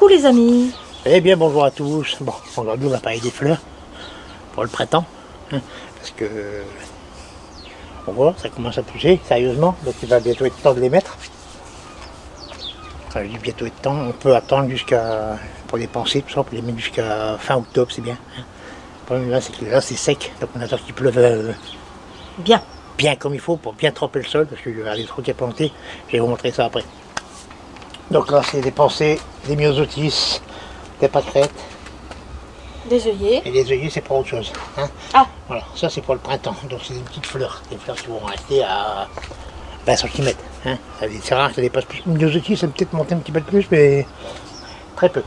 Coucou les amis. Eh bien bonjour à tous. Bon, aujourd'hui on va parler des fleurs pour le printemps, hein, parce que on voit, ça commence à pousser sérieusement, donc il va bientôt être temps de les mettre. Enfin, je dis bientôt être temps, on peut attendre jusqu'à, pour les penser, tout ça, on peut les mettre jusqu'à fin octobre, c'est bien. Hein. Le problème là c'est que là c'est sec, donc on attend qu'il pleuve bien comme il faut pour bien tremper le sol, parce que je vais avoir des trucs à planter, je vais vous montrer ça après. Donc là c'est des pensées, des myosotis, des pâquerettes. Des œillets. Et les œillets c'est pour autre chose. Hein. Ah. Voilà, ça c'est pour le printemps, donc c'est des petites fleurs. Des fleurs qui vont rester à 20 cm. Hein. C'est rare que ça dépasse plus. Une myosotis ça peut peut-être monter un petit peu plus, mais très peu.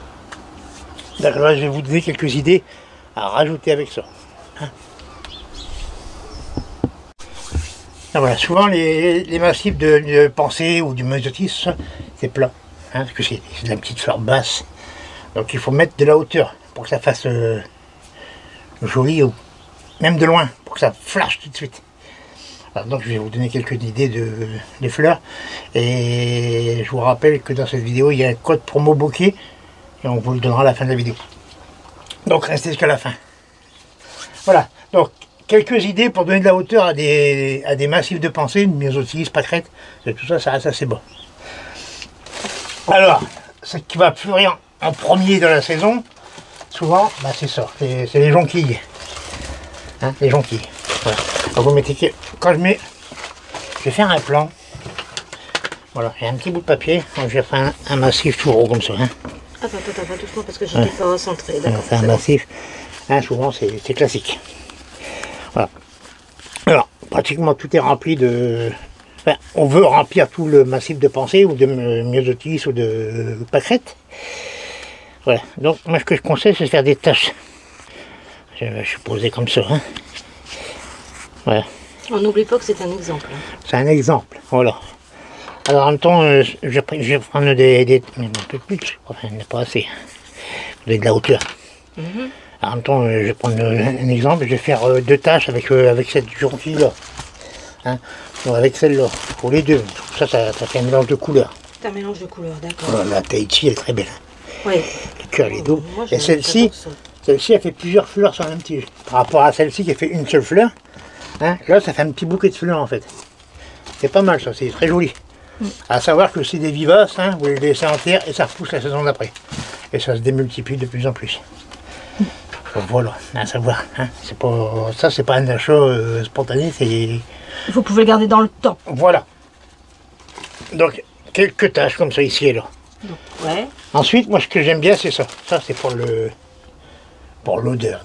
Donc là je vais vous donner quelques idées à rajouter avec ça. Hein. Ah, voilà, souvent les massifs de pensée ou du myosotis, c'est plat, hein, parce que c'est de la petite fleur basse. Donc il faut mettre de la hauteur pour que ça fasse joli, ou même de loin, pour que ça flash tout de suite. Alors, donc je vais vous donner quelques idées de fleurs. Et je vous rappelle que dans cette vidéo, il y a un code promo bokeh, et on vous le donnera à la fin de la vidéo. Donc restez jusqu'à la fin. Voilà, donc quelques idées pour donner de la hauteur à des massifs de pensée, une myosotis, pâquerette, tout ça, ça reste assez bon. Alors, ce qui va fleurir en premier de la saison, souvent, bah c'est ça, c'est les jonquilles. Hein, les jonquilles. Voilà. Donc vous mettez, quand je vais faire un plan. Voilà, j'ai un petit bout de papier, donc je vais faire un massif tout rond comme ça. Hein. Attends, doucement parce que je n'étais pas centré. C'est un massif, hein, souvent c'est classique. Voilà. Alors, pratiquement tout est rempli de... Enfin, on veut remplir tout le massif de pensée, ou de myosotis, ou de pâquerette. Voilà, donc moi ce que je conseille c'est de faire des tâches. Je suis posé comme ça. Hein. Voilà. On n'oublie pas que c'est un exemple. C'est un exemple, voilà. Alors en même temps, je vais prendre un peu plus, enfin il n'y en a pas assez. Vous avez de la hauteur. Alors, en même temps, je vais prendre un exemple, je vais faire deux tâches avec cette jonquille-là. Hein. Donc, avec celle-là, pour les deux. Ça fait un mélange de couleurs. C'est un mélange de couleurs, d'accord. Voilà, la Tahiti elle est très belle. Oui. Le cœur, les dos. Moi, et celle-ci, elle fait plusieurs fleurs sur un petit. Par rapport à celle-ci qui a fait une seule fleur, hein, là ça fait un petit bouquet de fleurs en fait. C'est pas mal ça, c'est très joli. À savoir que c'est des vivaces, hein, vous les laissez en terre et ça repousse la saison d'après. Et ça se démultiplie de plus en plus. Donc, voilà, à savoir. Hein, ça c'est pas un achat spontané, c'est... Vous pouvez le garder dans le temps. Voilà. Donc quelques taches comme ça ici et là. Donc, ouais. Ensuite, moi ce que j'aime bien c'est ça. Ça c'est pour l'odeur,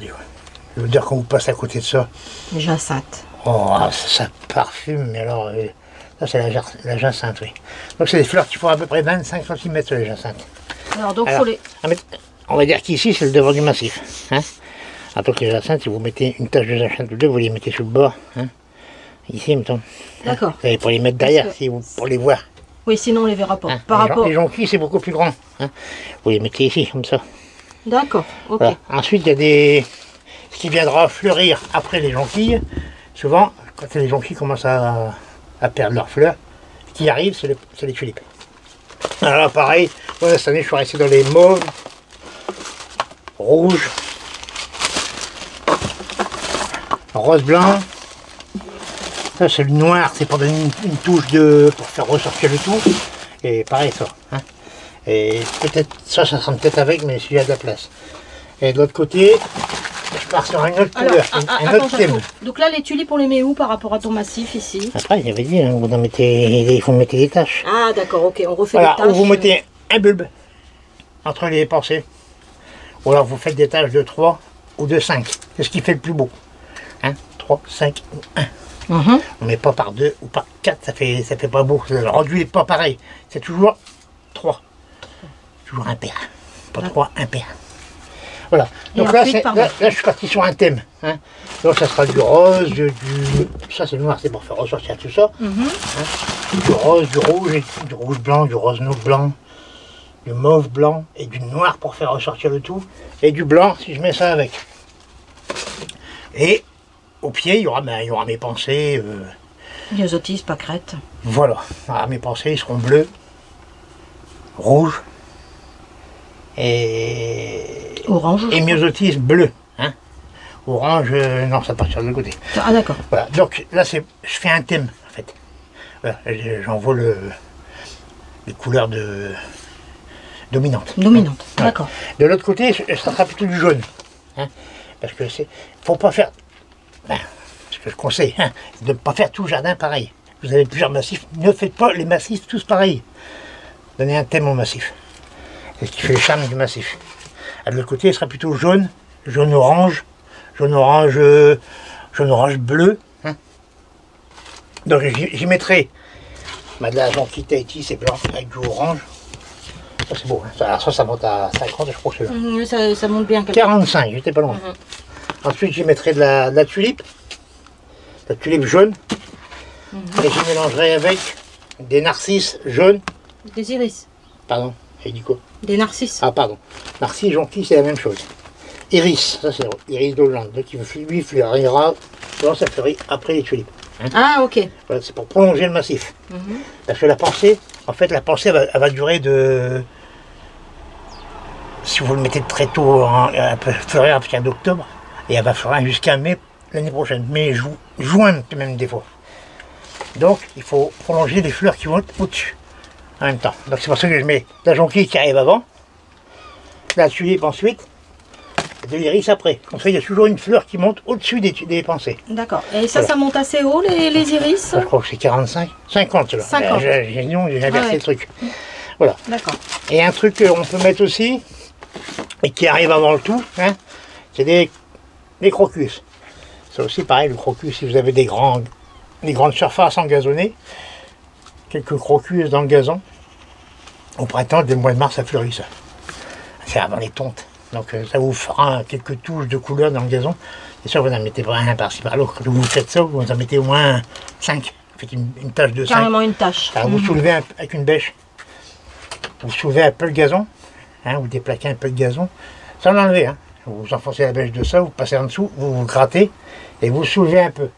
l'odeur quand vous passez à côté de ça. Les jacinthes. Oh, ça parfume, mais alors, ça c'est la jacinthe, oui. Donc c'est des fleurs qui font à peu près 25 cm sur les jacinthes. Alors donc Alors, faut les... on va dire qu'ici c'est le devant du massif. Hein. Alors que les jacinthes, si vous mettez une tache de jacinthe ou deux, vous les mettez sur le bord. Hein. Ici, mettons. D'accord. Hein. Pour les mettre derrière, pour les voir. Oui, sinon on les verra pas. Hein. Par rapport... Les jonquilles, c'est beaucoup plus grand. Hein. Vous les mettez ici, comme ça. D'accord, ok. Voilà. Ensuite, il y a ce qui viendra fleurir après les jonquilles. Souvent, quand les jonquilles commencent à perdre leurs fleurs, ce qui arrive, c'est les tulipes. Alors là, pareil, moi, cette année, je suis resté dans les mauves, rouges, rose blanc. Ça, c'est le noir, c'est pour donner une touche pour faire ressortir le tout. Et pareil, ça. Hein. Et peut-être, ça sera peut-être avec, mais s'il y a de la place. Et de l'autre côté, je pars sur une autre couleur, un autre thème. Donc là, les tulipes, on les met où par rapport à ton massif ici? Après, j'avais dit, hein, il faut mettre des taches. Ah d'accord, ok, on refait Voilà, des taches. ou vous mettez un bulbe entre les pensées. Ou alors vous faites des taches de 3 ou de 5. C'est ce qui fait le plus beau. Hein, 3, 5 ou 1. On met pas par 2 ou par 4, ça fait pas beau. Le rendu n'est pas pareil. C'est toujours 3. Toujours impair. Pas 3, impair. Voilà. Donc là, je suis parti sur un thème. Hein. Donc ça sera du rose, ça c'est noir, c'est pour faire ressortir tout ça. Hein. Du rose, du rouge blanc, du rose blanc, du mauve blanc et du noir pour faire ressortir le tout. Et du blanc si je mets ça avec. Et au pied, il y aura mes pensées. Myosotis, pâquerette. Voilà. Alors, mes pensées ils seront bleues, rouges et Orange. et myosotis bleu. Hein. Orange, non, ça part sur le côté. Ah d'accord. Voilà, donc là, je fais un thème, en fait. Voilà, j'envoie les couleurs dominantes. Dominante, Voilà. d'accord. De l'autre côté, ça sera plutôt du jaune. Hein, parce que faut pas faire, ce que je conseille, hein, de ne pas faire tout le jardin pareil. Vous avez plusieurs massifs, ne faites pas les massifs tous pareils. Donnez un thème au massif. C'est ce qui fait le charme du massif. De l'autre côté, il sera plutôt jaune, jaune-orange, jaune-orange bleu. Hein. Donc j'y mettrai de la jonquille Tahiti, c'est blanc avec du orange. Ça c'est beau, hein. Alors ça monte à 50, je crois que c'est là. Ça monte bien. 45, j'étais pas loin. Ensuite j'y mettrai de la tulipe jaune. Et je mélangerai avec des narcisses jaunes. Des iris. Pardon, j'ai dit quoi? Des narcisses. Ah pardon, narcisse, jonquille, c'est la même chose. Iris, ça c'est iris d'Hollande, donc lui fleurira, dans sa fleurie après les tulipes. Hein. Ah ok. Voilà, c'est pour prolonger le massif. Parce que la pensée, en fait, elle va durer de... Si vous le mettez très tôt, elle peut fleurir à partir d'octobre, et elle va fleurir jusqu'à mai l'année prochaine, mai, juin même des fois. Donc, il faut prolonger les fleurs qui vont au-dessus, en même temps. Donc c'est pour ça que je mets la jonquille qui arrive avant, la tulipe ensuite, de l'iris après. Comme ça, il y a toujours une fleur qui monte au-dessus des pensées. D'accord. Et ça, Voilà. ça monte assez haut, les iris? Ça, je crois que c'est 45, 50 là. 50. J'ai inversé le truc. Voilà. D'accord. Et un truc qu'on peut mettre aussi, et qui arrive avant le tout, hein, c'est des crocus. C'est aussi pareil, le crocus, si vous avez des grandes surfaces engazonnées, quelques crocus dans le gazon, au printemps, dès le mois de mars, ça fleurit ça. C'est avant les tontes. Donc ça vous fera quelques touches de couleur dans le gazon. C'est sûr, vous en mettez pas un par-ci par-là. Quand vous faites ça, vous en mettez au moins 5. Vous faites une tache de 5. Carrément une tache. Alors, vous soulevez avec une bêche. Vous soulevez un peu le gazon. Hein, vous déplaquez un peu le gazon. Sans l'enlever. Hein. Vous enfoncez la bêche de ça, vous passez en dessous, vous grattez et vous soulevez un peu.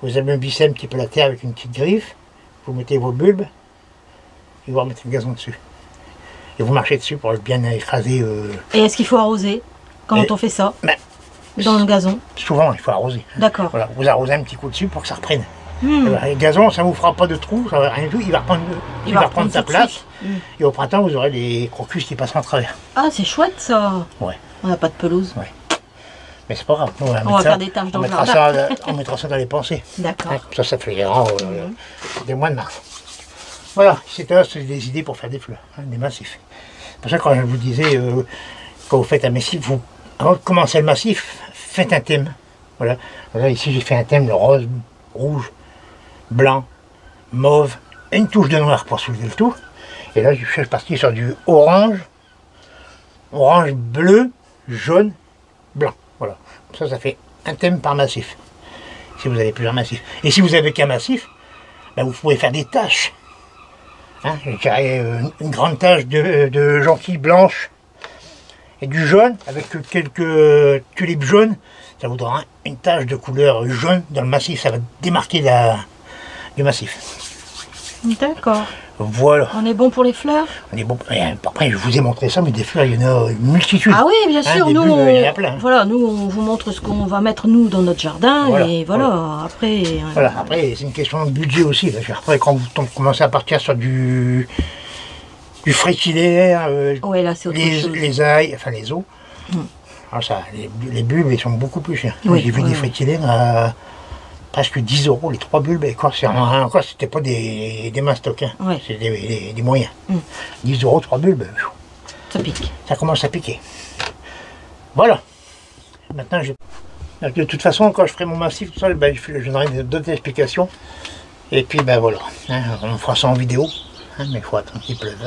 Vous ameubissez un petit peu la terre avec une petite griffe. Vous mettez vos bulbes et vous remettez le gazon dessus. Et vous marchez dessus pour bien écraser. Et est-ce qu'il faut arroser quand on fait ça? Dans le gazon? Souvent, il faut arroser. D'accord. Voilà, vous arrosez un petit coup dessus pour que ça reprenne. Voilà, le gazon, ça ne vous fera pas de trou, ça va rien du tout, il va reprendre sa place. Et au printemps, vous aurez les crocus qui passeront à travers. Ah, c'est chouette ça. Ouais. On n'a pas de pelouse. Ouais. Mais c'est pas grave. On va faire des tâches dans le jardin. On mettra ça dans les pensées. D'accord. Hein, ça fleurira des mois de mars. Voilà, c'est des idées pour faire des fleurs, hein, des massifs. C'est pour ça que quand je vous disais, quand vous faites un massif, avant de commencer le massif, faites un thème. Voilà. Là, ici, j'ai fait un thème, le rose, rouge, blanc, mauve, et une touche de noir pour soulever le tout. Et là, je suis parti sur du orange, bleu, jaune, blanc. Voilà. Ça fait un thème par massif. Si vous avez plusieurs massifs. Et si vous n'avez qu'un massif, ben vous pouvez faire des taches. Hein, j'ai une grande tache de jonquille blanche et du jaune avec quelques tulipes jaunes. Ça vous donnera une tache de couleur jaune dans le massif. Ça va démarquer du massif. D'accord. Voilà. On est bon pour les fleurs? On est bon. Et après, je vous ai montré ça, mais des fleurs, il y en a une multitude. Ah oui, bien sûr. Des Nous, bulbes, il y en a plein. Voilà, nous, on vous montre ce qu'on va mettre nous dans notre jardin. Voilà, et voilà. Après. Voilà. Après, c'est une question de budget aussi. Là. Après, quand vous commencez à partir sur du frétillaire, ouais, là, c'est autre chose. les ailes, enfin les os. Alors ça, les bulbes, ils sont beaucoup plus chers. Oui, j'ai vu des frétillaires à presque 10 € les 3 bulbes. Et encore, c'était pas des mastocs, hein. Ouais. C'était des moyens. 10 € 3 bulbes. Ça pique. Ça commence à piquer. Voilà. Maintenant, donc, de toute façon, quand je ferai mon massif, tout ça, ben, je donnerai d'autres explications. Et puis, ben voilà. Hein, on fera ça en vidéo. Hein, mais il faut attendre qu'il pleuve.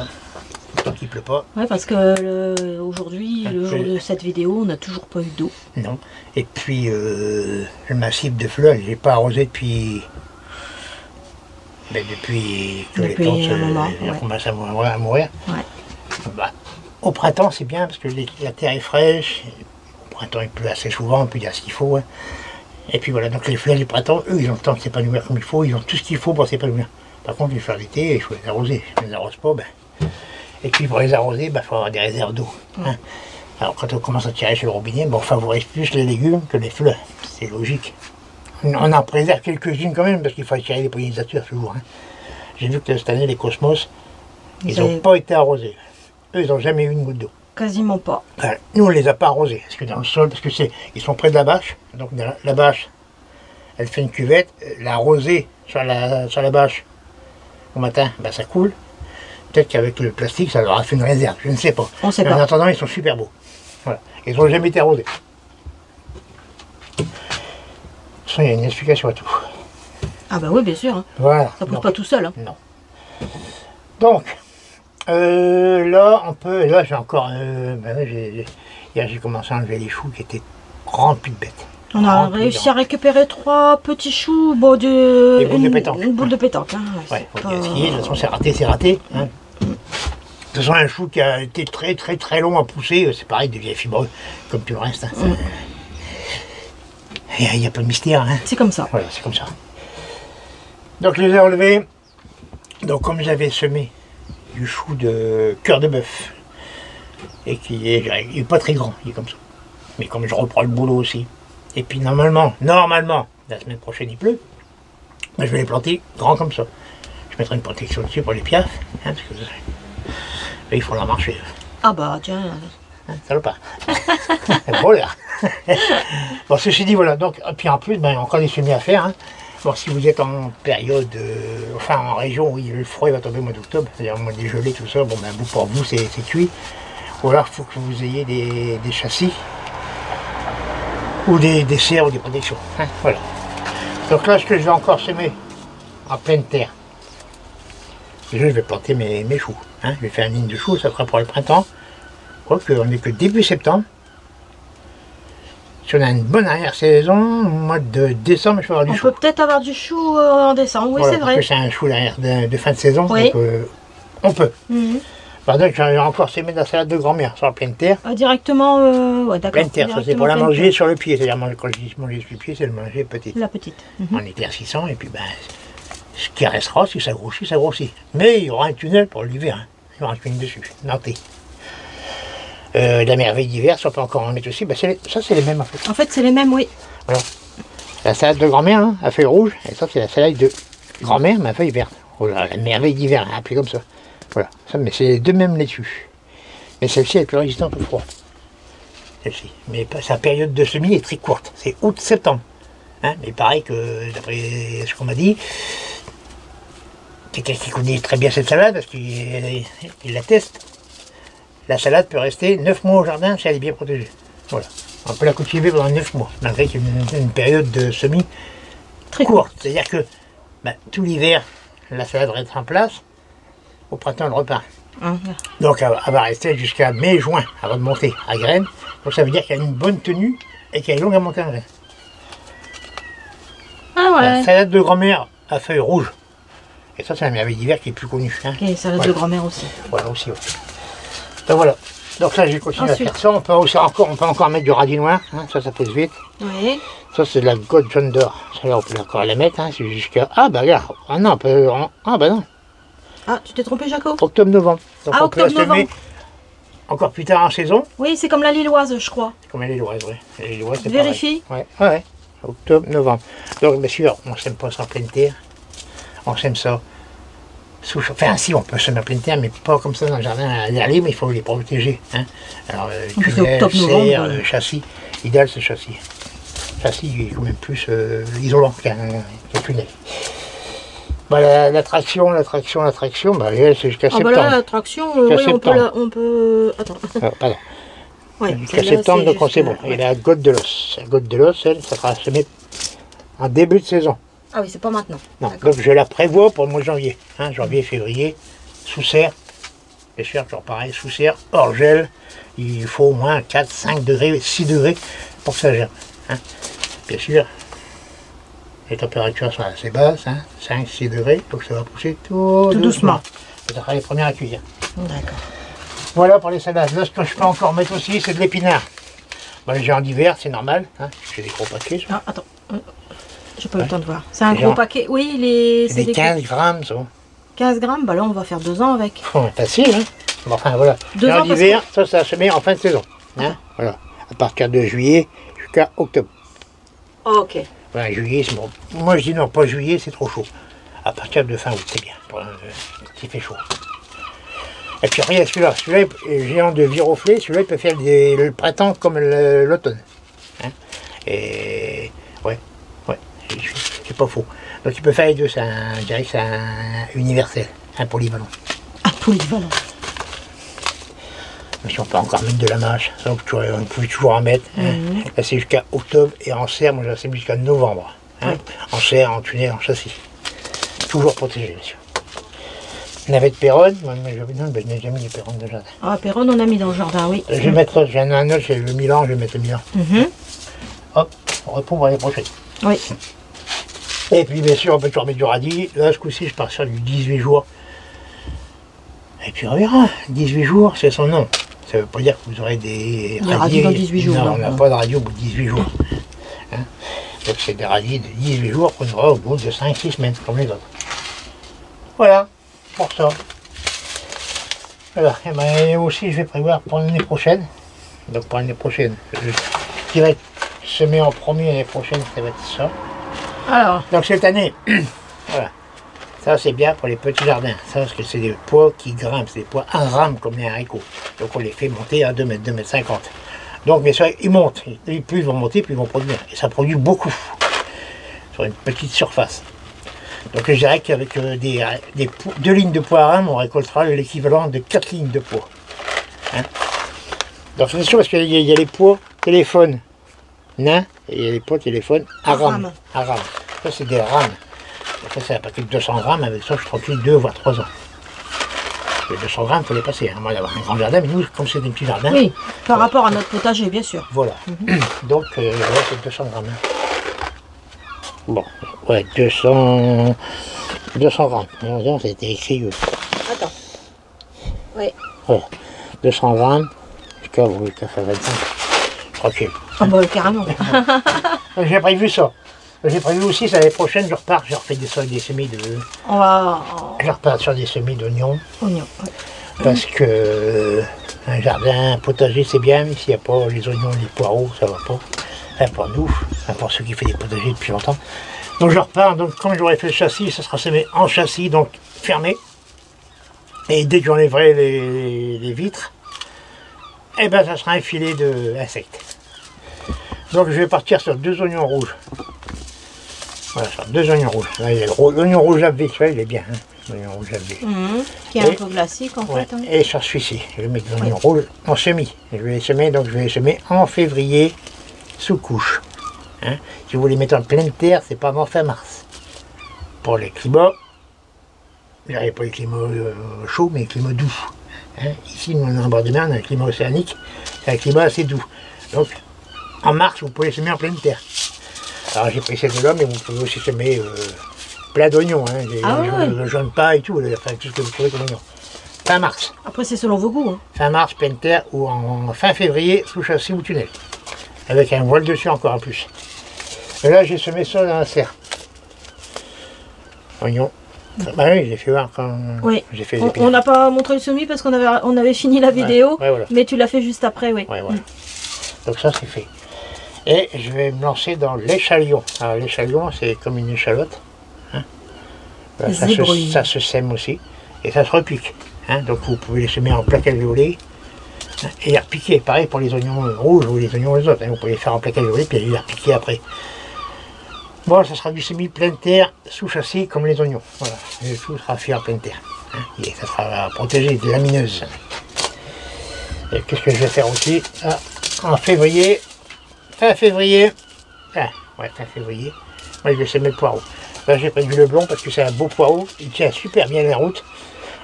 Tant qu'il pleut pas. Ouais, parce que aujourd'hui, le jour de cette vidéo, on n'a toujours pas eu d'eau. Non. Et puis, le massif de fleurs, je n'ai pas arrosé depuis que les plantes commencent à mourir. Ouais. Bah, au printemps, c'est bien parce que la terre est fraîche. Au printemps, il pleut assez souvent, puis il y a ce qu'il faut. Hein. Et puis voilà, donc les fleurs du printemps, eux, ils ont le temps de s'épanouir comme il faut. Ils ont tout ce qu'il faut pour s'épanouir. Par contre, les fleurs d'été, il faut les arroser. Si on ne les arrose pas, ben, Et puis pour les arroser, il faut avoir des réserves d'eau. Hein. Alors quand on commence à tirer sur le robinet, on favorise plus les légumes que les fleurs. C'est logique. On en préserve quelques-unes quand même, parce qu'il faut attirer les pollinisateurs toujours. Hein. J'ai vu que cette année, les cosmos, ils n'ont pas été arrosés. Eux, ils n'ont jamais eu une goutte d'eau. Quasiment pas. Voilà. Nous, on ne les a pas arrosés. Parce que dans le sol, parce que ils sont près de la bâche. Donc la bâche, elle fait une cuvette. La rosée sur la bâche, au matin, ça coule. Peut-être qu'avec le plastique, ça leur a fait une réserve. Je ne sais pas. On sait pas. En attendant, ils sont super beaux. Voilà. Ils n'ont jamais été arrosés. De toute façon, il y a une explication à tout. Ah bah oui, bien sûr. Hein. Voilà. Ça pousse pas tout seul. Hein. Non. Donc, là, on peut... Là, j'ai encore... hier, j'ai commencé à enlever les choux qui étaient remplis de bêtes. On a réussi à récupérer 3 petits choux, des boules de pétanque. Une boule de pétanque. Hein. Ouais, faut dire skier. De toute façon, c'est raté, c'est raté. Hein. De toute façon, un chou qui a été très, très, très long à pousser, c'est pareil, devient fibreux, comme tout le reste. Hein. Il n'y a pas de mystère. Hein. C'est comme ça. Voilà, c'est comme ça. Donc, je les ai enlevés. Donc, comme j'avais semé du chou de cœur de bœuf, et il est pas très grand, il est comme ça. Mais comme je reprends le boulot aussi, et puis normalement, la semaine prochaine il pleut, je vais les planter grands comme ça. Je mettrai une protection dessus pour les piafs, hein, parce que il faut leur marcher. Ah bah tiens. Hein, salopard. Bon là. Bon, ceci dit, voilà. Donc, et puis en plus, il y a encore des semis à faire. Hein. Bon, si vous êtes en période, en région où le froid va tomber au mois d'octobre, c'est-à-dire au mois des gelées, tout ça, pour vous c'est cuit. Ou alors il faut que vous ayez des châssis ou des serres ou des protections. Hein, voilà. Donc là, ce que je vais encore semer en pleine terre, déjà je vais planter mes choux. Hein, je vais faire une ligne de choux, ça sera pour le printemps. Quoique on n'est que début septembre. Si on a une bonne arrière-saison, au mois de décembre, je vais avoir du chou. On peut peut-être avoir du chou en décembre, oui, voilà, c'est vrai. Parce que c'est un chou de fin de saison, oui. Donc on peut. Pardon, j'ai encore semé de la salade de grand-mère sur la pleine terre. Directement, ouais, d'accord. Pleine terre, ça c'est pour la manger sur le pied. C'est-à-dire, quand je dis manger sur le pied, c'est le manger petite. La petite. En éclaircissant, et puis ce qui restera, si ça grossit, ça grossit. Mais il y aura un tunnel pour l'hiver. Hein. Il y aura un tunnel dessus, nantais. La merveille d'hiver, si on peut encore en mettre aussi, ça c'est les mêmes en fait. En fait, c'est les mêmes, oui. Voilà. La salade de grand-mère, hein, à feuilles rouges, et ça c'est la salade de grand-mère, mais à feuilles vertes. Voilà, la merveille d'hiver, hein, appelée comme ça. Voilà, ça, mais c'est les deux mêmes laitues. Mais celle-ci elle est plus résistante au froid. Celle-ci. Mais sa période de semis est très courte, c'est août-septembre. Hein, mais pareil que d'après ce qu'on m'a dit, quelqu'un qui connaît très bien cette salade, parce qu'il la teste. La salade peut rester 9 mois au jardin si elle est bien protégée. Voilà. On peut la cultiver pendant 9 mois, malgré qu'il y ait une période de semis très courte. C'est-à-dire que tout l'hiver, la salade reste en place, au printemps elle repart. Donc elle va rester jusqu'à mai-juin avant de monter à graines. Donc ça veut dire qu'il y a une bonne tenue et qu'elle est longue à monter en graines. Ah ouais. La salade de grand-mère à feuilles rouges. Et ça c'est la merveille d'hiver qui est plus connue. Hein. Et salade de grand-mère aussi. Voilà aussi. Ouais. Donc voilà. Donc là j'ai continué à faire ça. On peut encore mettre du radis noir. Hein. Ça pousse vite. Oui. Ça c'est de la goutte jaune d'or. Ça là on peut encore la mettre. Hein. C'est jusqu'à. Ah bah regarde. Ah non, on peut. Ah bah non. Ah, tu t'es trompé, Jaco? Octobre-novembre. Donc on peut la semer octobre-novembre. Encore plus tard en saison. Oui, c'est comme la lilloise, je crois. C'est comme la lilloise, oui. La lilloise, c'est vérifie. Ouais, ouais. Octobre-novembre. Donc bien sûr, on ne sème pas ça en pleine terre. On sème ça sous... Enfin si, on peut semer en pleine terre, mais pas comme ça dans le jardin à l'air libre, il faut les protéger. Hein. Alors, tunnel, serre, châssis. L'idéal, c'est le châssis. Le châssis, il est quand même plus isolant qu'un tunnel. Bah, la traction, c'est jusqu'à septembre. Bah là, la traction, oui, on peut... Attends. Pardon. Ouais, jusqu'à septembre, donc c'est bon. Ouais. Et la goutte de l'os. La goutte de l'os, elle, ça sera semée en début de saison. Ah oui, c'est pas maintenant. Non, donc je la prévois pour le mois de janvier. Hein, janvier, février, sous serre. Bien sûr, toujours pareil, sous serre, hors gel. Il faut au moins 4, 5 degrés, 6 degrés pour que ça germe. Hein. Bien sûr. Les températures sont assez basses, hein, 5-6 degrés, donc ça va pousser tout doucement. Ça sera les premières à cuire. D'accord. Voilà pour les salades. Là, ce que je peux encore mettre aussi, c'est de l'épinard. Bon, les gens d'hiver, c'est normal. Hein, j'ai des gros paquets. Ah, attends. J'ai pas eu le temps de voir. C'est un gros paquet. Oui, c'est des 15 grammes, ça. 15 grammes, bah là, on va faire 2 ans avec. Oh, facile, hein. Bon, enfin voilà. En hiver, ça a semé en fin de saison. Hein, voilà. À partir de juillet jusqu'à octobre. Ok. Voilà, juillet, c'est bon. Moi je dis non, pas juillet, c'est trop chaud. À partir de fin août, c'est bien. Il fait chaud. Et puis regarde celui-là. Celui-là est géant de viroflée. Celui-là, il peut faire le printemps comme l'automne. Hein, et ouais, c'est pas faux. Donc il peut faire les deux, je dirais que c'est un universel, un polyvalent. Un polyvalent. Mais si on peut encore mettre de la mâche, donc on pouvait toujours en mettre. Hein. Là c'est jusqu'à octobre et en serre, moi j'en sais jusqu'à novembre. Hein. En serre, en tunnel, en châssis. Toujours protégé, bien sûr. Navette Péronne, je n'ai jamais mis de Péronne de jardin. Ah, Péronne, on a mis dans le jardin, oui. Je vais mettre, j'en ai un autre, c'est le Milan, je vais mettre le Milan. Hop, on répond pour l'année prochaine. Oui. Et puis bien sûr, on peut toujours mettre du radis. Là, ce coup-ci, je pars sur du 18 jours. Et puis on verra. 18 jours, c'est son nom. Ça ne veut pas dire que vous aurez des radis dans 18 jours. Non, on n'a pas de radis au bout de 18 jours. Hein, donc c'est des radis de 18 jours qu'on aura au bout de 5-6 semaines, comme les autres. Voilà, pour ça. Voilà. Et ben, aussi, je vais prévoir pour l'année prochaine. Donc pour l'année prochaine, ce qui va être semé en premier l'année prochaine, ça va être ça. Alors. Donc cette année, voilà. Ça c'est bien pour les petits jardins. Ça parce que c'est des pois qui grimpent, c'est des pois à rame comme les haricots. Donc on les fait monter à 2 mètres, 2 mètres 50. Donc mais ça, ils montent. Et plus ils vont monter, plus ils vont produire. Et ça produit beaucoup sur une petite surface. Donc je dirais qu'avec 2 lignes de pois à rame, on récoltera l'équivalent de 4 lignes de pois. Hein, donc c'est sûr parce qu'il y a les pois téléphones nains et il y a les pois téléphones à rame. Ça c'est des rames. Ça c'est un paquet de 200 grammes, avec ça je suis tranquille 2 voire 3 ans. Les 200 grammes, il faut les passer, hein. Moi d'avoir un grand jardin, mais nous comme c'est des petits jardins. Oui, par rapport à notre potager bien sûr. Voilà. Donc là c'est 200 grammes. Bon, ouais, 200 grammes. Alors, c'était écrit. Attends. Oui. Voilà. 200 grammes, jusqu'à 25. Tranquille. Ah bah carrément. J'ai prévu ça. J'ai prévu aussi, l'année prochaine, je repars, je refais des semis de... Je repars sur des semis d'oignons. Oignons, oui. Parce que un jardin, un potager, c'est bien, mais s'il n'y a pas les oignons, les poireaux, ça va pas. Enfin, pour nous, enfin, pour ceux qui font des potagers depuis longtemps. Donc je repars, donc comme j'aurais fait le châssis, ça sera semé en châssis, donc fermé. Et dès que j'enlèverai les vitres, eh ben ça sera un filet d'insectes. Donc je vais partir sur 2 oignons rouges. Voilà, sur 2 oignons rouges. Là, il y a l'oignon rouge lavé, tu vois, il est bien, hein, l'oignon rouge lavé. Qui est un peu classique en fait. Hein. Et sur celui-ci, je vais mettre des oignons rouges en semis. Je vais les semer, donc je vais les semer en février sous couche. Hein. Si vous les mettez en pleine terre, c'est pas avant fin mars. Pour les climats, il n'y a pas les climats chauds, mais les climats doux. Hein. Ici, nous, on est en bord de mer, on a un climat océanique, c'est un climat assez doux. Donc, en mars, vous pouvez les semer en pleine terre. Alors, j'ai pris ces deux-là, mais vous pouvez aussi semer plein d'oignons. Hein. Le jaune paille et tout, enfin, tout ce que vous trouvez comme oignon. Fin mars. Après, c'est selon vos goûts. Hein. Fin mars, pleine terre, ou en fin février, sous châssis ou tunnel. Avec un voile dessus encore en plus. Et là, j'ai semé ça dans la serre. Oignon. Bah oui, j'ai fait voir quand j'ai fait les on n'a pas montré le semis parce qu'on avait fini la vidéo, voilà. Mais tu l'as fait juste après, oui. Ouais, voilà. Donc ça, c'est fait. Et je vais me lancer dans l'échalion. Alors l'échalion, c'est comme une échalote. Hein. Voilà, ça se sème aussi. Et ça se repique. Hein. Donc vous pouvez les semer en plaquettes violées. Hein, et les repiquer. Pareil pour les oignons rouges ou les oignons les autres. Hein. Vous pouvez les faire en plaquettes violées puis les repiquer après. Bon, ça sera du semi pleine terre, sous châssis comme les oignons. Voilà. Et tout sera fait en pleine terre. Hein. Et ça sera protégé de lamineuse. Et qu'est-ce que je vais faire aussi en février. Fin février, fin février, moi je vais semer le poireau. Là j'ai pris du leblon parce que c'est un beau poireau, il tient super bien la route.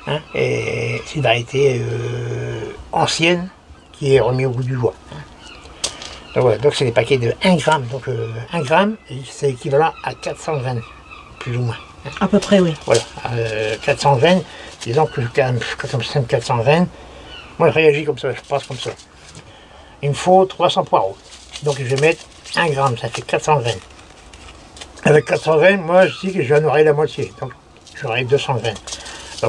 Hein, et c'est une variété ancienne qui est remis au goût du jour. Hein. Donc voilà, donc c'est des paquets de 1 gramme. Donc 1 gramme, c'est équivalent à 400 graines, plus ou moins. Hein. À peu près, oui. Voilà, 400 graines, disons que quand on sème 400 graines, moi je réagis comme ça, je passe comme ça. Il me faut 300 poireaux. Donc je vais mettre 1 gramme, ça fait 400 graines. Avec 400 graines, moi je dis que j'en aurai la moitié, donc j'aurai 200 graines.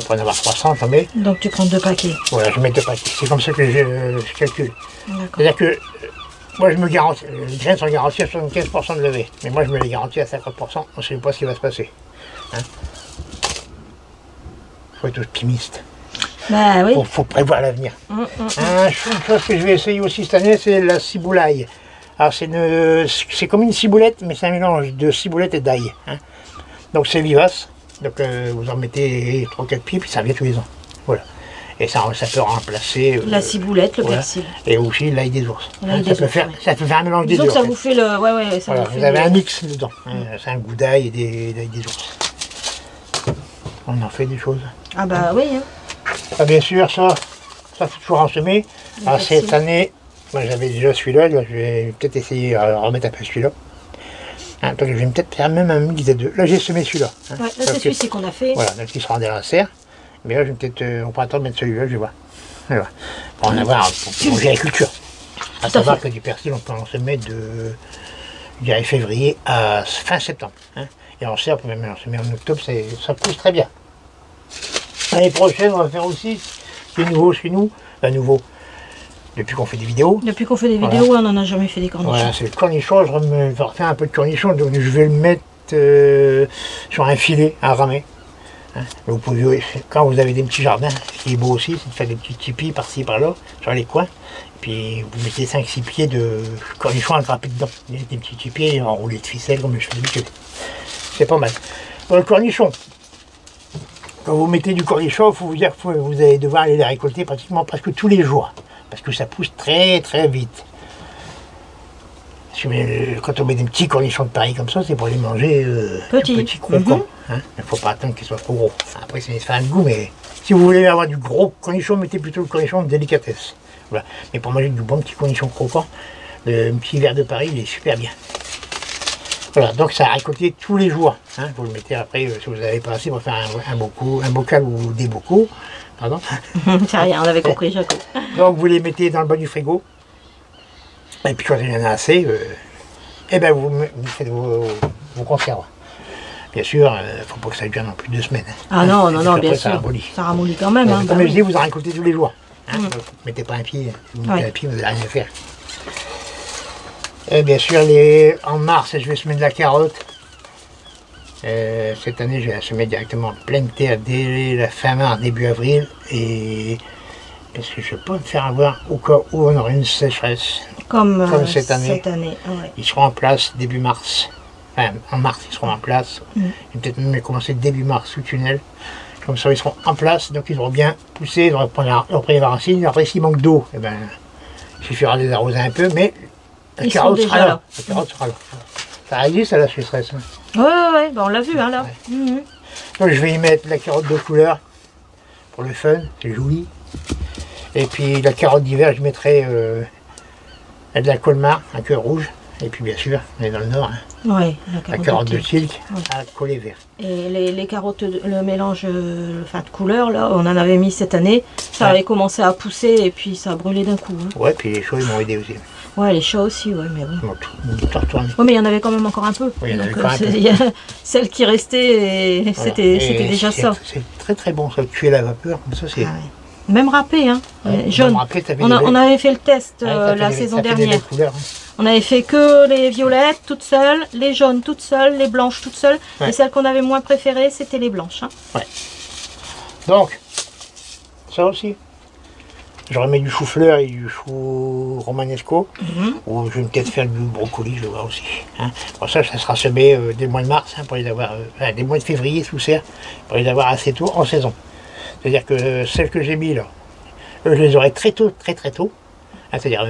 Ça va en avoir 300, j'en mets. Donc tu prends 2 paquets. Voilà, je mets 2 paquets. C'est comme ça que je calcule. C'est-à-dire que moi je me garantis, les graines sont garanties à 75% de levée. Mais moi je me les garantis à 50%, on ne sait pas ce qui va se passer. Hein, faut être optimiste. Bah oui. Faut prévoir l'avenir. Une chose que je vais essayer aussi cette année, c'est la ciboulaille. Alors c'est comme une ciboulette, mais c'est un mélange de ciboulette et d'ail. Hein. Donc c'est vivace. Donc vous en mettez 3-4 pieds, puis ça revient tous les ans. Voilà. Et ça peut remplacer... la ciboulette, le persil. Et aussi l'ail des ours. Hein, ça peut faire un mélange des deux. Donc ça vous fait le... Ouais, ça voilà, vous fait avez un mix dedans. Hein, c'est un goût d'ail et d'ail des ours. On en fait des choses. Ah bah oui. Hein. Ah, bien sûr, ça faut toujours en semer. Alors, cette année, moi j'avais déjà celui-là, je vais peut-être essayer de remettre un peu celui-là. Hein, donc je vais peut-être faire même un mix des deux. Là j'ai semé celui-là. Hein, ouais, là c'est celui-ci qu'on a fait. Voilà, donc il sera en la serre. Mais là je vais peut-être, on pourra attendre de mettre celui-là, je vais voir. Voilà. Pour en avoir, pour manger la culture. À savoir que du persil, on peut en semer de, je dirais, février à fin septembre. Hein, et en serre, on peut même en semer en octobre, ça pousse très bien. L'année prochaine, on va faire aussi ce qui est nouveau chez nous, nouveau, depuis qu'on fait des vidéos. Depuis qu'on fait des vidéos, on n'en a jamais fait des cornichons. Voilà, c'est le cornichon, je vais refaire un peu de cornichon, donc je vais le mettre sur un filet à ramer. Hein. Vous pouvez, quand vous avez des petits jardins, ce qui est beau aussi, c'est de faire des petits tipis par-ci par-là, sur les coins. Et puis vous mettez 5-6 pieds de cornichon attrapés dedans. Des petits tipis enroulés de ficelle comme je fais d'habitude. C'est pas mal. Bon, le cornichon. Quand vous mettez du cornichon, il faut vous dire que vous allez devoir aller les récolter pratiquement presque tous les jours. Parce que ça pousse très très vite. Quand on met des petits cornichons de Paris comme ça, c'est pour les manger petits croquants. Hein. Il ne faut pas attendre qu'ils soient trop gros. Après, ça fait un goût, mais si vous voulez avoir du gros cornichon, mettez plutôt le cornichon de délicatesse. Voilà. Mais pour manger du bon petit cornichon croquant, le petit verre de Paris, il est super bien. Voilà, donc ça a récolté tous les jours. Hein. Vous le mettez après, si vous n'avez pas assez, pour faire un bocal ou des bocaux. Pardon. C'est rien, on avait compris, Jaco. Donc vous les mettez dans le bas du frigo. Et puis quand il y en a assez, eh ben vous faites vos conserves. Bien sûr, il ne faut pas que ça dure non plus 2 semaines. Ah non, bien sûr. Ça ramollit quand même. Comme je dis, vous en récoltez tous les jours. Hein. Vous ne mettez pas un pied. Vous mettez un pied, vous n'avez rien à faire. Et bien sûr, en mars, je vais semer de la carotte. Cette année, je vais la semer directement en pleine terre dès la fin mars, début avril. Et parce que je ne peux pas me faire avoir au cas où on aura une sécheresse. Comme cette année. Ouais. Ils seront en place début mars. Enfin, en mars, ils seront en place. Et peut-être même commencer début mars sous tunnel. Comme ça, ils seront en place. Donc, ils auront bien poussé. Ils auront pris la racine. Après, s'il manque d'eau, eh ben, il suffira de les arroser un peu. Mais la carotte sera là. La carotte sera là. Ça existe à la sécheresse. Hein. Ouais, ben, on l'a vu, hein, là. Ouais. Donc, je vais y mettre la carotte de couleur. Pour le fun, c'est joli. Et puis, la carotte d'hiver, je mettrai de la colmar, un cœur rouge. Et puis bien sûr, on est dans le nord, hein. Ouais, la carotte de silk à collet vert. Et les carottes, le mélange de couleurs, là, on en avait mis cette année. Ça avait commencé à pousser et puis ça a brûlé d'un coup. Hein. Ouais, puis les chauds ils m'ont aidé aussi. Ouais, les chats aussi, ouais, mais bon. Ouais, mais il y en avait quand même encore un peu. Oui, il y en avait quand même un peu. Celle qui restait, c'était déjà ça. C'est très très bon, ça tuer la vapeur, comme ça c'est... Même râpé, hein, jaune. Râpé, on avait fait le test la saison dernière. On avait fait que les violettes toutes seules, les jaunes toutes seules, les blanches toutes seules. Et celles qu'on avait moins préférées, c'était les blanches. Hein. Ouais. Donc, ça aussi. Je remets du chou-fleur et du chou romanesco. Ou je vais peut-être faire du brocoli, je vais voir aussi. Hein. Pour ça sera semé dès le mois de mars, hein, pour les avoir, dès le mois de février sous serre, pour les avoir assez tôt en saison. C'est-à-dire que celles que j'ai mis là, je les aurai très tôt, très tôt. Hein, c'est-à-dire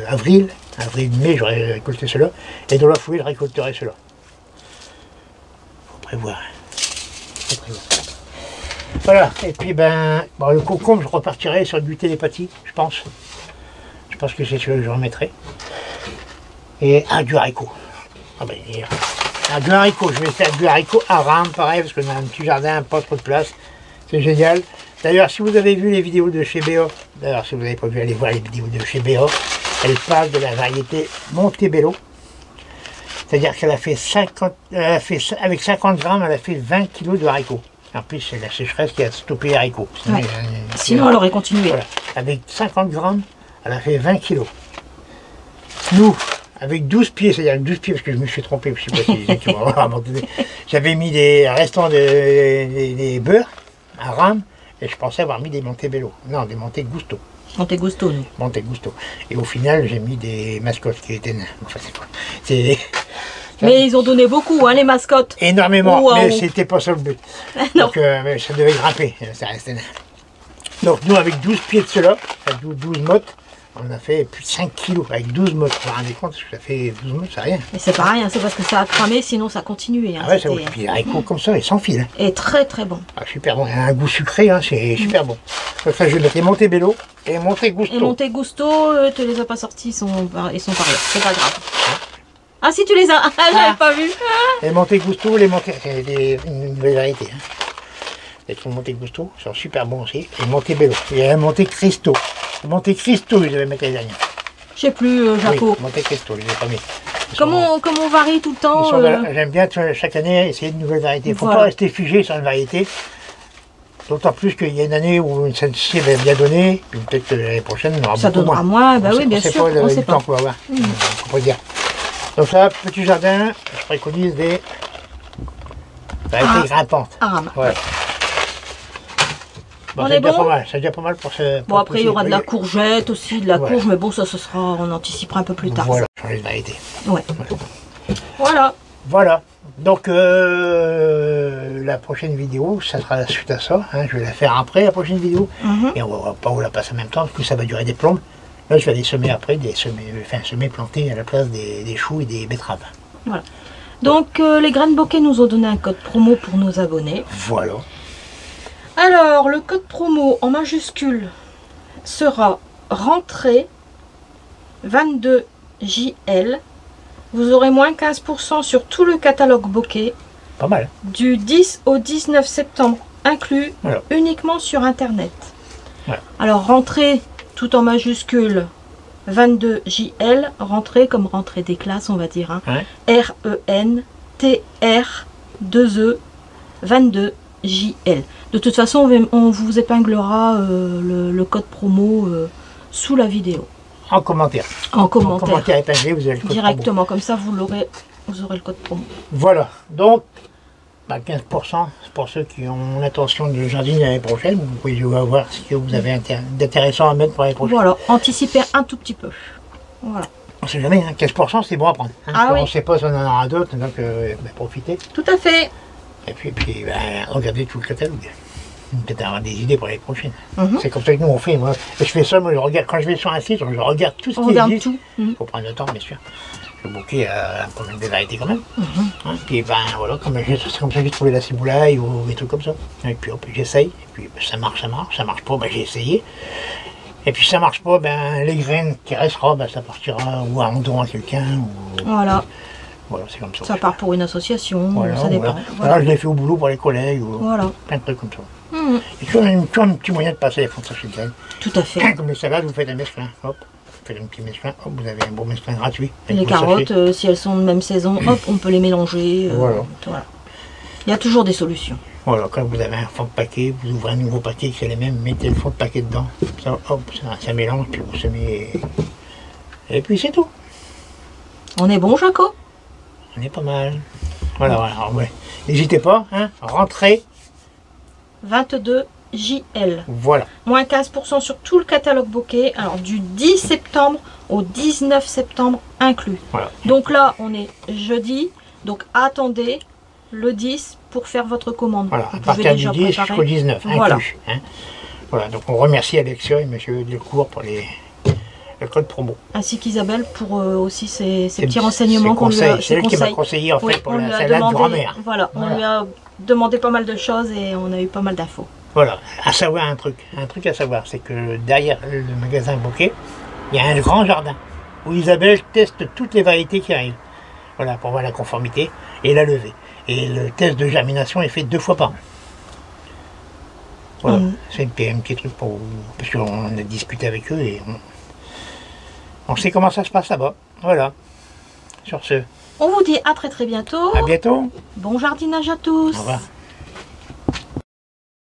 avril, mai, j'aurai récolté cela. Et dans la foulée, je récolterai cela. Faut prévoir. Faut prévoir. Voilà. Et puis le concombre, je repartirai sur du télépathie, je pense. Je pense que c'est celui que je remettrai. Et du haricot. Du haricot, je vais faire du haricot à rame, pareil, parce qu'on a un petit jardin, pas trop de place. C'est génial. D'ailleurs, si vous avez vu les vidéos de chez Béa, d'ailleurs, si vous n'avez pas vu, allez voir les vidéos de chez Béa, elle parle de la variété Montebello. C'est-à-dire qu'elle a fait avec 50 grammes, elle a fait 20 kg de haricots. En plus, c'est la sécheresse qui a stoppé les haricots. Ouais. Sinon, elle aurait continué. Voilà. Avec 50 grammes, elle a fait 20 kilos. Nous, avec 12 pieds, c'est-à-dire 12 pieds, parce que je me suis trompé, je ne sais pas si tu vas voir, j'avais mis des restants des beurres à rame, et je pensais avoir mis des Montebello. Non, des Monte Gusto. Monte Gusto, nous. Monte Gusto. Et au final, j'ai mis des mascottes qui étaient nains. Enfin, c'est mais ils ont donné beaucoup, hein, les mascottes. Énormément, mais c'était pas ça le but. Donc, mais ça devait grimper, ça restait nain. Donc, nous, avec 12 pieds de cela, 12 mottes, on a fait plus de 5 kilos avec 12 mottes. Vous vous rendez compte, ça fait 12 mottes, c'est rien. Mais c'est pas rien, c'est parce que ça a cramé, sinon ça continuait. Hein, ah ouais, ça, puis les haricots comme ça, ils sans fil. Hein. Et très très bon. Ah, super bon, il y a un goût sucré, hein, c'est super bon. Donc ça, je vais mettre les Montebello et Monte Gusto. Et Monte Gusto, tu les as pas sortis, ils sont pareils, c'est pas grave. Ah si, tu les as, j'avais pas vu. Les Monte Gusto, les une nouvelle variété. Hein. Les Monte Gusto sont super bons aussi. Et Montebello. Il y a un Monte Cristo. Le Monte Cristo, je devais mettre les derniers. Je sais plus, Jaco. Oui, Monte Cristo, je l'ai pas mis. Comment on varie tout le temps J'aime bien chaque année essayer de nouvelles variétés. Il ne faut pas rester figé sur une variété. D'autant plus qu'il y a une année où celle-ci va bien donner, puis peut-être que l'année prochaine, on aura ça beaucoup donnera moins. Bah oui, bien sûr. On sait pas le temps qu'on va avoir. On peut dire. Donc ça, petit jardin, je préconise des variétés grimpantes. Voilà. Bon, c'est déjà pas mal, c'est déjà pas mal pour ce... Bon, après il y aura de la courgette aussi, de la courge, mais bon, ça ce sera, on anticipera un peu plus tard. Voilà, changer de variété. Ouais. Voilà. Voilà. Donc la prochaine vidéo, ça sera la suite à ça. Hein, je vais la faire après la prochaine vidéo. Et on va pas vous la passer en même temps, parce que ça va durer des plombes. Là, je vais les semer après, semer planter à la place des choux et des betteraves. Voilà. Donc les graines bokeh nous ont donné un code promo pour nos abonnés. Voilà. Alors, le code promo en majuscule sera rentrée 22JL. Vous aurez moins 15% sur tout le catalogue bokeh. Pas mal. Du 10 au 19 septembre inclus, voilà. Uniquement sur Internet. Voilà. Alors, rentrée tout en majuscule 22JL, rentrée comme rentrée des classes, on va dire. Hein. Ouais. RENTR2E 22JL. De toute façon, on vous épinglera le code promo sous la vidéo. En commentaire. En commentaire. En commentaire épinglé, vous avez le code directement, promo. Comme ça, vous aurez le code promo. Voilà. Donc, 15%, c'est pour ceux qui ont l'intention de jardiner l'année prochaine. Vous pouvez voir ce que vous avez d'intéressant à mettre pour l'année prochaine. Voilà, anticiper un tout petit peu. Voilà. On ne sait jamais, hein, 15% c'est bon à prendre. Hein, ah oui. On ne sait pas si on en aura d'autres, donc profitez. Tout à fait. Et puis regardez tout le catalogue. Peut-être avoir des idées pour l'année prochaine. C'est comme ça que nous on fait. Moi, je fais ça, moi, je regarde, quand je vais sur un site, je regarde tout ce qui existe. Il faut prendre le temps, bien sûr. Le bouquet a des variétés quand même. Hein, puis voilà, c'est comme ça que j'ai trouvé la ciboulaille ou des trucs comme ça. Et puis j'essaye, et puis ça marche, ça marche pas, j'ai essayé. Et puis ça marche pas, les graines qui restera, ça partira ou à un don à quelqu'un. Voilà. Voilà, c'est comme ça. Ça part pour une association, voilà, ça dépend. Voilà, je l'ai fait au boulot pour les collègues, ou plein de trucs comme ça. Et tu as un petit moyen de passer les fonds chez graines. Tout à fait. Comme les salades, vous faites un mesclin, hop, vous faites un petit mesclin, hop, vous avez un beau mesclin gratuit. Les carottes, si elles sont de même saison, hop, on peut les mélanger. Voilà. Il y a toujours des solutions. Voilà, quand vous avez un fond de paquet, vous ouvrez un nouveau paquet qui est les mêmes, mettez le fond de paquet dedans, ça, hop, ça mélange, puis vous semez. Et puis c'est tout. On est bon, Jaco? On est pas mal. Voilà, alors, ouais. N'hésitez pas, hein, rentrez. 22JL. Voilà. Moins 15% sur tout le catalogue bokeh. Alors du 10 septembre au 19 septembre inclus. Voilà. Donc là, on est jeudi. Donc attendez le 10 pour faire votre commande. Voilà, à partir du 10 jusqu'au 19 voilà. Inclus. Hein. Voilà, donc on remercie Alexia et M. Delcourt pour le code promo. Ainsi qu'Isabelle pour aussi ses petits renseignements qu'on lui a. C'est elle qui m'a conseillé en fait pour la salade de grand-mère. Voilà, on lui a demandé pas mal de choses et on a eu pas mal d'infos. Voilà, à savoir un truc à savoir, c'est que derrière le magasin bokeh, il y a un grand jardin où Isabelle teste toutes les variétés qui arrivent. Voilà, pour voir la conformité et la levée. Et le test de germination est fait 2 fois par an. Voilà, c'est un petit truc pour vous, parce qu'on a discuté avec eux et on sait comment ça se passe là-bas. Voilà. Sur ce. On vous dit à très bientôt. À bientôt. Bon jardinage à tous. Au revoir.